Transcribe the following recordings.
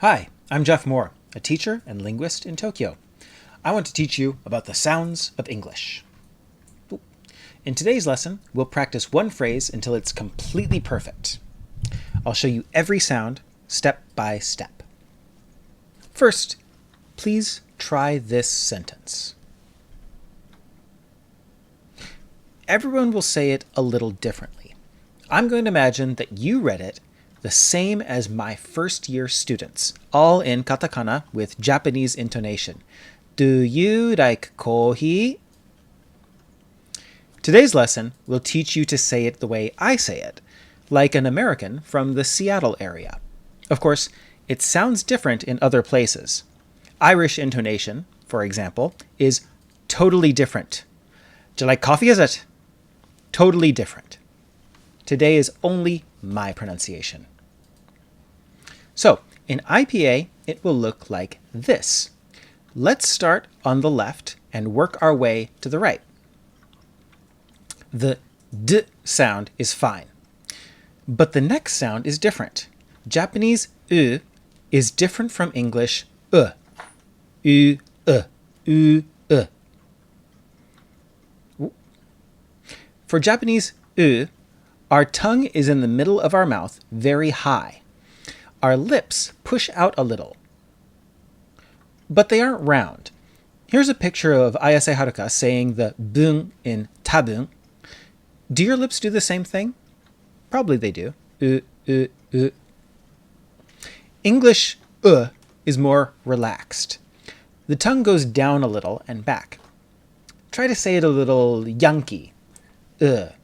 Hi, I'm Jeff Moore, a teacher and linguist in Tokyo. I want to teach you about the sounds of English. In today's lesson, we'll practice one phrase until it's completely perfect. I'll show you every sound step by step. First, please try this sentence. Everyone will say it a little differently. I'm going to imagine that you read it the same as my first-year students, all in katakana with Japanese intonation. Do you like coffee? Today's lesson will teach you to say it the way I say it, like an American from the Seattle area. Of course, it sounds different in other places. Irish intonation, for example, is totally different. Do you like coffee, is it? Totally different. Today is only my pronunciation. So, in IPA, it will look like this. Let's start on the left and work our way to the right. The D sound is fine, but the next sound is different. Japanese U is different from English U. U, U, U. For Japanese U, our tongue is in the middle of our mouth, very high. Our lips push out a little, but they aren't round. Here's a picture of Ayase Haruka saying the bun in tabun. Do your lips do the same thing? Probably they do. English is more relaxed. The tongue goes down a little and back. Try to say it a little Yankee. When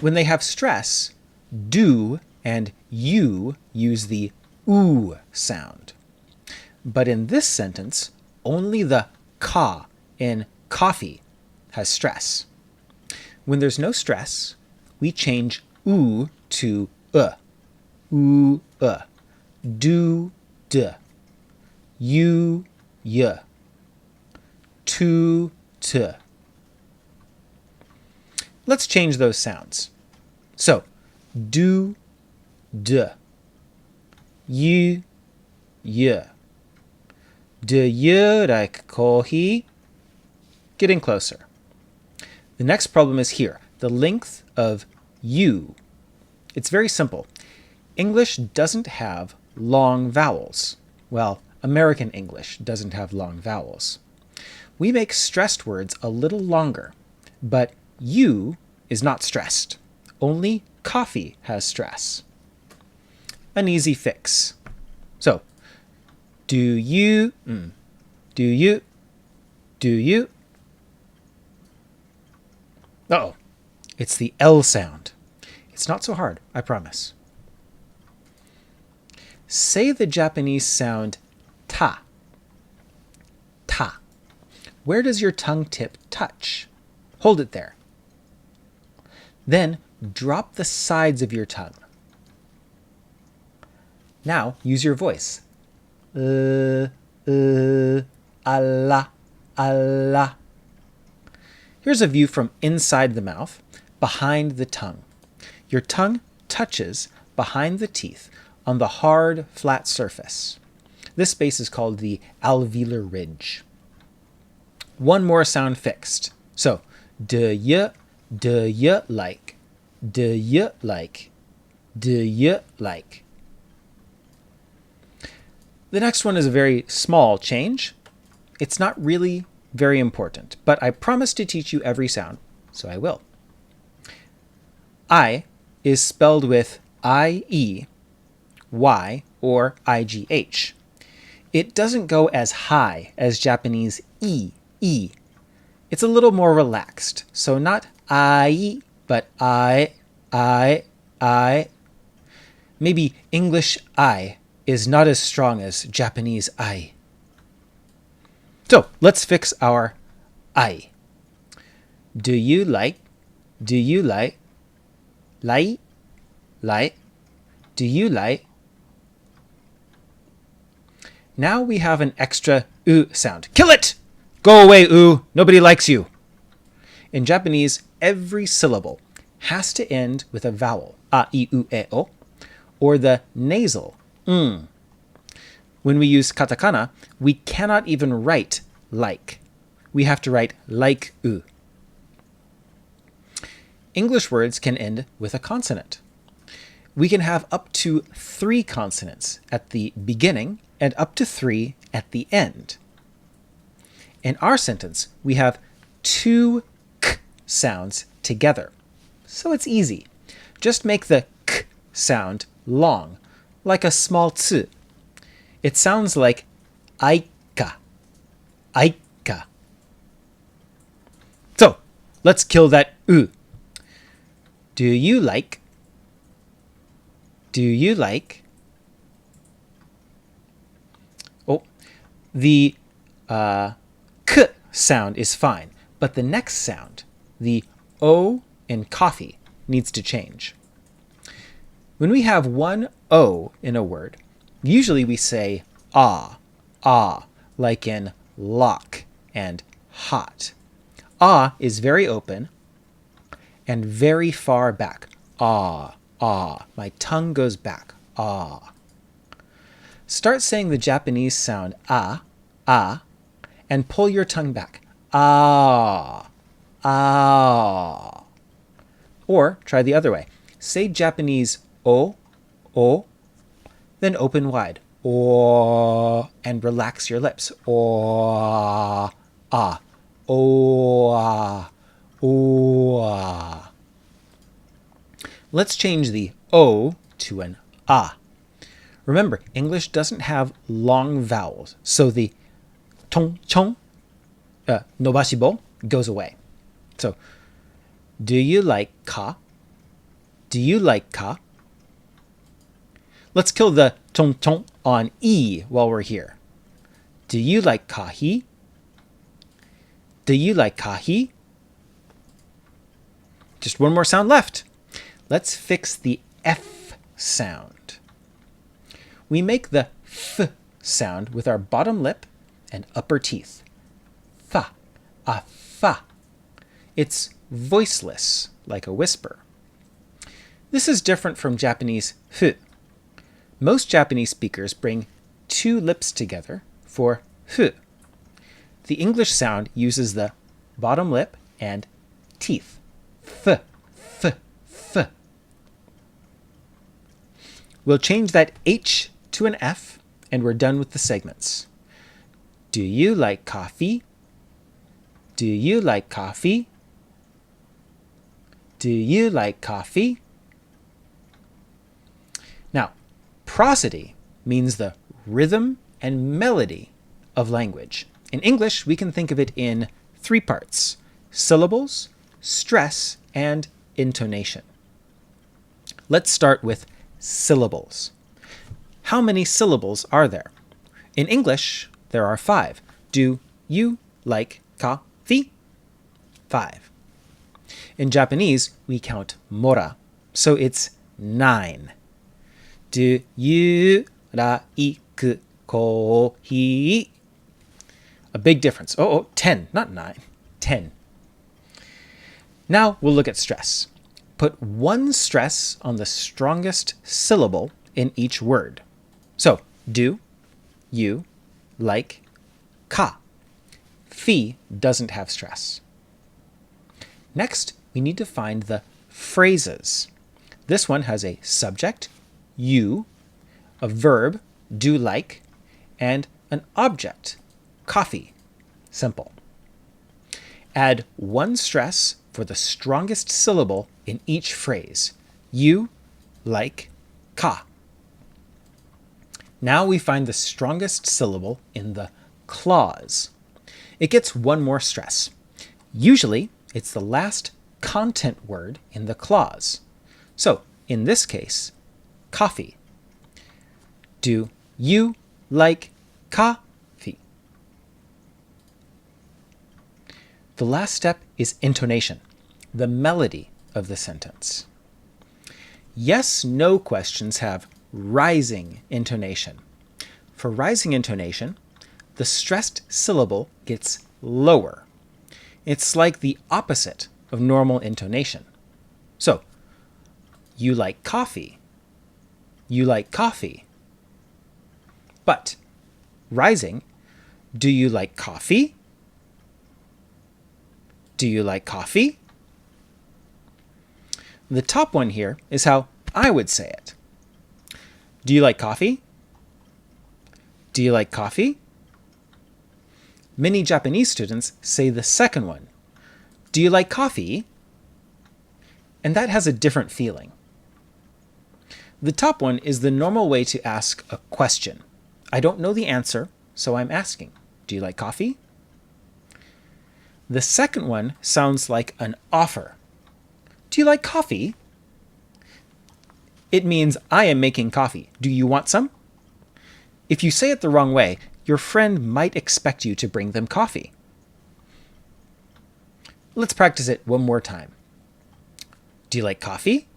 they have stress, do and you use the oo sound. But in this sentence, only the ka in coffee has stress. When there's no stress, we change oo to oo, do, d, you, y, to, t. Let's change those sounds. So, do, d, you, y. Do you like coffee? Getting closer. The next problem is here, the length of you. It's very simple. English doesn't have long vowels. Well, American English doesn't have long vowels. We make stressed words a little longer, but you is not stressed. Only coffee has stress. An easy fix. So, do you, do you, do you? Uh-oh, it's the L sound. It's not so hard, I promise. Say the Japanese sound ta. Ta. Where does your tongue tip touch? Hold it there. Then drop the sides of your tongue. Now use your voice. Allah, Allah. Here's a view from inside the mouth, behind the tongue. Your tongue touches behind the teeth on the hard, flat surface. This space is called the alveolar ridge. One more sound fixed. So, do you like, do you like, do you like. The next one is a very small change. It's not really very important, but I promise to teach you every sound, so I will. I is spelled with I-E, Y, or I-G-H. It doesn't go as high as Japanese E. It's a little more relaxed, so not I, but I. Maybe English I is not as strong as Japanese I. So let's fix our I. Do you like, do you like, like, do you like? Now we have an extra U sound. Kill it! Go away, U. Nobody likes you. In Japanese, every syllable has to end with a vowel, a, I, U, E, O, or the nasal When we use katakana, we cannot even write like. We have to write like u. English words can end with a consonant. We can have up to 3 consonants at the beginning and up to 3 at the end. In our sentence, we have 2 k sounds together. So it's easy. Just make the k sound long, like a small tsu. It sounds like aika, aika. So, let's kill that u. Do you like? Do you like? Oh, the k sound is fine, but the next sound, the o in coffee, needs to change. When we have one o in a word, usually we say ah, like in lock and hot. Ah is very open and very far back. Ah. My tongue goes back. Ah. Start saying the Japanese sound ah, and pull your tongue back. Ah. Or try the other way. Say Japanese o, then open wide. O, and relax your lips. O, ah. O. Let's change the o to an a. Remember, English doesn't have long vowels, so the tong, chong, nobashibo goes away. So, do you like ka? Do you like ka? Let's kill the tong tong on e while we're here. Do you like kahi? Do you like kahi? Just one more sound left. Let's fix the f sound. We make the f sound with our bottom lip and upper teeth. Fa, a fa. It's voiceless, like a whisper. This is different from Japanese fu. Most Japanese speakers bring 2 lips together for fu. The English sound uses the bottom lip and teeth. F. We'll change that H to an F, and we're done with the segments. Do you like coffee? Do you like coffee? Do you like coffee? Now, prosody means the rhythm and melody of language. In English, we can think of it in 3 parts: syllables, stress, and intonation. Let's start with syllables. How many syllables are there? In English, there are 5. Do you like coffee? 5. In Japanese, we count mora, so it's 9. Do you like coffee? A big difference. 10, not 9. 10. Now we'll look at stress. Put 1 stress on the strongest syllable in each word. So, do, you, like, ka. Fi doesn't have stress. Next, we need to find the phrases. This one has a subject, you, a verb, do like, and an object, coffee. Simple. Add 1 stress for the strongest syllable in each phrase. You, like, ka. Now we find the strongest syllable in the clause. It gets 1 more stress. Usually, it's the last content word in the clause. So, in this case, coffee. Do you like coffee? The last step is intonation, the melody of the sentence. Yes/no questions have rising intonation. For rising intonation, the stressed syllable gets lower. It's like the opposite of normal intonation. So, you like coffee. you like coffee? But rising, do you like coffee? Do you like coffee? The top one here is how I would say it. Do you like coffee? Do you like coffee? Many Japanese students say the second one. Do you like coffee? And that has a different feeling. The top one is the normal way to ask a question. I don't know the answer, so I'm asking. Do you like coffee? The second one sounds like an offer. Do you like coffee? It means I am making coffee. Do you want some? If you say it the wrong way, your friend might expect you to bring them coffee. Let's practice it one more time. Do you like coffee?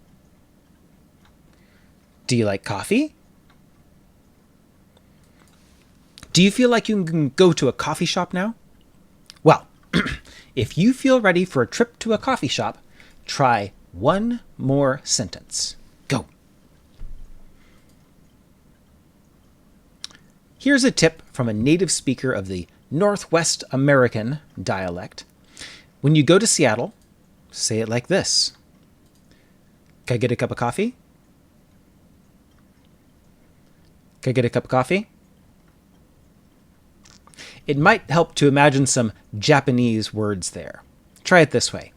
Do you like coffee? Do you feel like you can go to a coffee shop now? Well, if you feel ready for a trip to a coffee shop, try one more sentence. Go. Here's a tip from a native speaker of the Northwest American dialect. When you go to Seattle, say it like this. Can I get a cup of coffee? Can I get a cup of coffee? It might help to imagine some Japanese words there. Try it this way.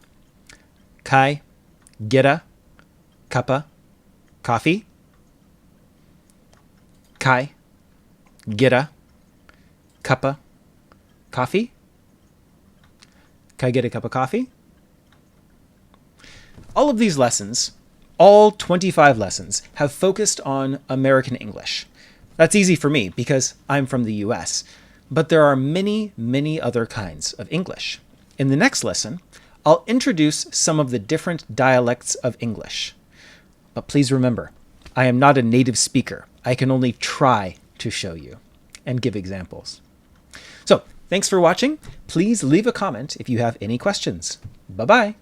Kai, geta, cuppa, coffee. Kai, geta, cuppa, coffee. Can I get a cup of coffee? All of these lessons, all 25 lessons, have focused on American English. That's easy for me because I'm from the US. But there are many, many other kinds of English. In the next lesson, I'll introduce some of the different dialects of English. But please remember, I am not a native speaker. I can only try to show you and give examples. So, thanks for watching. Please leave a comment if you have any questions. Bye-bye.